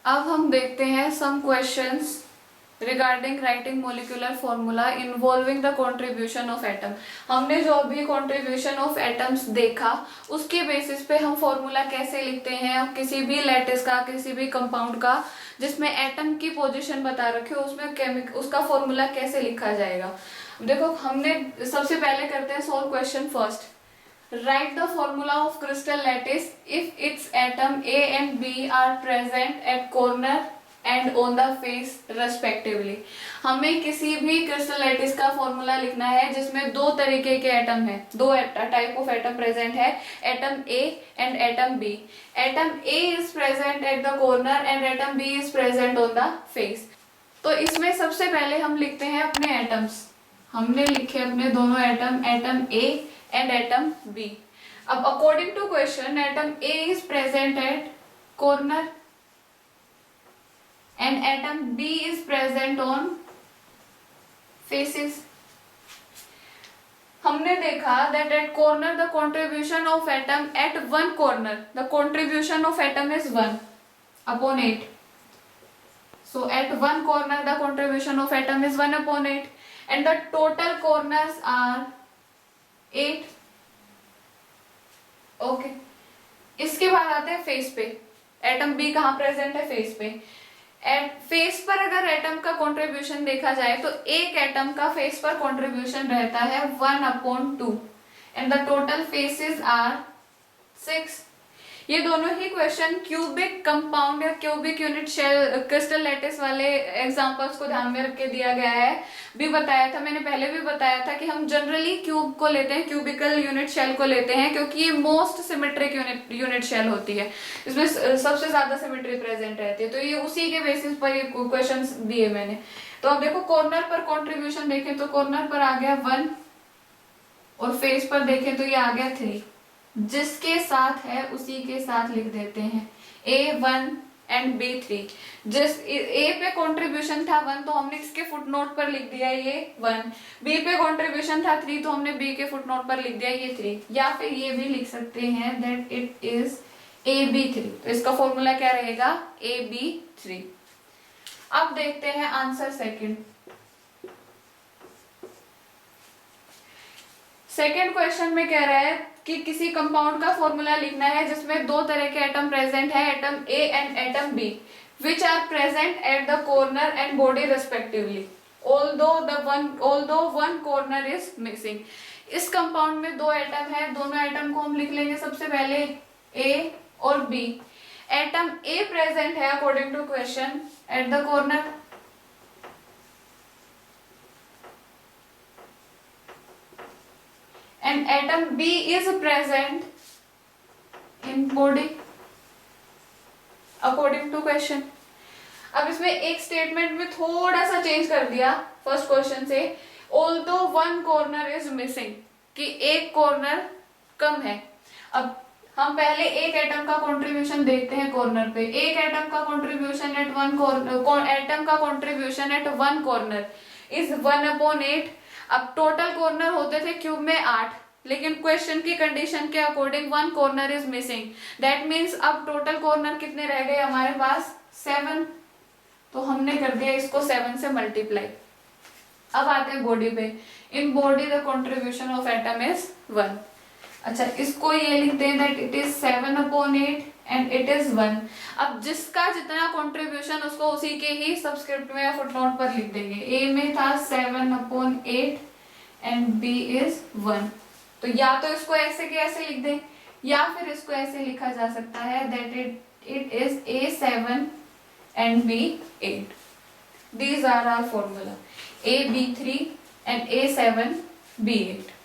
अब हम देखते हैं some questions regarding writing molecular formula involving the contribution of atom. हमने जो अभी कंट्रीब्यूशन ऑफ एटम्स देखा उसके बेसिस पे हम फॉर्मूला कैसे लिखते हैं किसी भी लैटिस का, किसी भी कंपाउंड का जिसमें एटम की पोजीशन बता रखी हो उसमें उसका फॉर्मूला कैसे लिखा जाएगा। देखो हमने सबसे पहले करते हैं solve question first. Write the formula of crystal lattice if its atom A and B are present at corner and on the face respectively। हमें किसी भी क्रिस्टल लैटिस का फॉर्मूला लिखना है जिसमें दो तरीके के एटम है, दो टाइप ऑफ एटम प्रेजेंट है, atom A and atom B। Atom A is present at the corner and atom B is present on the face। तो इसमें सबसे पहले हम लिखते हैं अपने एटम्स। हमने लिखे अपने दोनों atom, atom A and atom B। अब according to question atom A is present at corner and atom B is present on faces। हमने देखा that at corner the contribution of atom at one corner the contribution of atom is 1 upon 8। So at one corner the contribution of atom is 1 upon 8 and the total corners are 8। Okay इसके बाद आते हैं face पे। Atom B कहाँ present है? Face पे। Face पर अगर एटम का कंट्रीब्यूशन देखा जाए तो एक एटम का फेस पर कंट्रीब्यूशन रहता है 1/2 and the total faces are 6। ये दोनों ही क्वेश्चन क्यूबिक कंपाउंड या cubic unit cell crystal lattice वाले एग्जांपल्स को ध्यान में रख के दिया गया है। भी बताया था मैंने, पहले भी बताया था कि हम जनरली क्यूब को लेते हैं, क्यूबिकल यूनिट शेल को लेते हैं क्योंकि ये मोस्ट सिमेट्रिक यूनिट शेल होती है, इसमें सबसे ज्यादा सिमेट्री प्रेजेंट रहती है। तो ये उसी के बेसिस पर ये क्वेश्चन दिए मैंने। तो अब देखो कॉर्नर पर कॉन्ट्रीब्यूशन देखें तो कॉर्नर पर आ गया 1 और फेस पर देखें तो ये आ गया 3। जिसके साथ है उसी के साथ लिख देते हैं A1 एंड B3। जिस A पे कंट्रीब्यूशन था 1 तो हमने इसके फुटनोट पर लिख दिया ये 1। B पे कंट्रीब्यूशन था 3 तो हमने B के फुटनोट पर लिख दिया ये 3। या फिर ये भी लिख सकते हैं दैट इट इज AB3। तो इसका फॉर्मूला क्या रहेगा? AB3। अब देखते हैं आंसर सेकंड क्वेश्चन में कह रहा है कि किसी कंपाउंड का फॉर्मूला लिखना है जिसमें दो तरह के एटम प्रेजेंट है, atom A and atom B, which are present at the corner and body respectively, although one corner is missing। इस कंपाउंड में दो एटम है, दोनों एटम को हम लिख लेंगे सबसे पहले A और B। एटम A प्रेजेंट है according to question at the corner and atom B is present in body according to question। अब इसमें एक स्टेटमेंट में थोड़ा सा चेंज कर दिया फर्स्ट क्वेश्चन से, although one corner is missing, कि एक कॉर्नर कम है। अब हम पहले एक एटम का कंट्रीब्यूशन देखते हैं कॉर्नर पे। एक एटम का contribution at one corner, atom का contribution at one corner is 1/8। अब टोटल कॉर्नर होते थे क्यूब में 8, लेकिन क्वेश्चन की कंडीशन के according 1 corner is missing. That means अब टोटल कॉर्नर कितने रह गए हमारे पास? 7। तो हमने कर दिया इसको 7 से मल्टीप्लाई। अब आते हैं बॉडी पे। In body the contribution of atom is 1। अच्छा इसको ये लिखते हैं that it is 7/8 and it is 1। अब जिसका जितना कंट्रीब्यूशन उसको उसी के ही सबस्क्रिप्ट में या फुटनोट पर लिख देंगे। ए में था 7/8 एंड B इज 1। तो या तो इसको ऐसे के ऐसे लिख दें या फिर इसको ऐसे लिखा जा सकता है that it is A7 and B8। These are our formula, AB3 and A7 B8।